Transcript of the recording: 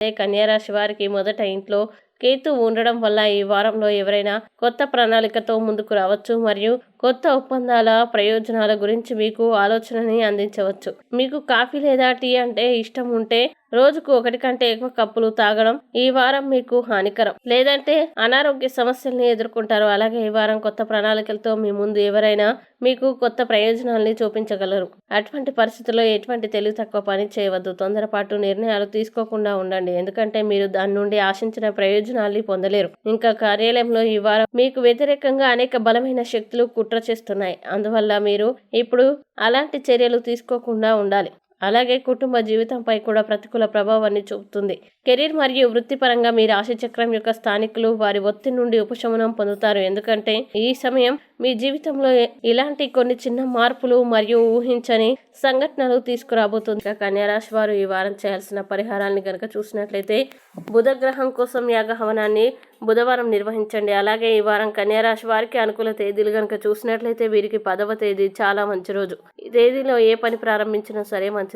కన్యా రాశి వారికి మొదట ఇంట్లో కేతు ఉండడం వల్ల ఈ వారంలో ఎవరైనా కొత్త ప్రణాళికతో ముందుకు రావచ్చు మరియు కొత్త ఒప్పందాల ప్రయోజనాల గురించి మీకు ఆలోచనని అందించవచ్చు. మీకు కాఫీ లేదా టీ అంటే ఇష్టం ఉంటే రోజుకు 1 కంటే ఎక్కువ కప్పులు తాగడం ఈ వారం మీకు హానికరం, లేదంటే అనారోగ్య సమస్యల్ని ఎదుర్కొంటారు. అలాగే ఈ వారం కొత్త ప్రణాళికలతో మీ ముందు ఎవరైనా మీకు కొత్త ప్రయోజనాల్ని చూపించగలరు. అటువంటి పరిస్థితుల్లో ఎటువంటి తెలివి తక్కువ పని చేయవద్దు. తొందరపాటు నిర్ణయాలు తీసుకోకుండా ఉండండి, ఎందుకంటే మీరు దాని నుండి ఆశించిన ప్రయోజనాల్ని పొందలేరు. ఇంకా కార్యాలయంలో ఈ వారం మీకు వ్యతిరేకంగా అనేక బలమైన శక్తులు కుట్ర చేస్తున్నాయి. అందువల్ల మీరు ఇప్పుడు అలాంటి చర్యలు తీసుకోకుండా ఉండాలి. అలాగే కుటుంబ జీవితంపై కూడా ప్రతికూల ప్రభావాన్ని చూపుతుంది. కెరీర్ మరియు వృత్తిపరంగా మీ రాశి చక్రం యొక్క స్థానికులు వారి ఒత్తిడి నుండి ఉపశమనం పొందుతారు, ఎందుకంటే ఈ సమయం మీ జీవితంలో ఇలాంటి కొన్ని చిన్న మార్పులు మరియు ఊహించని సంఘటనలు తీసుకురాబోతుంది. కన్యా రాశి వారు ఈ వారం చేయాల్సిన పరిహారాన్ని గనక చూసినట్లయితే బుధ గ్రహం కోసం యాగ హవనాన్ని బుధవారం నిర్వహించండి. అలాగే ఈ వారం కన్యా రాశి వారికి అనుకూల తేదీలు గనక చూసినట్లయితే వీరికి 10వ తేదీ చాలా మంచి రోజు. ఈ తేదీలో ఏ పని ప్రారంభించినా సరే మంచిది.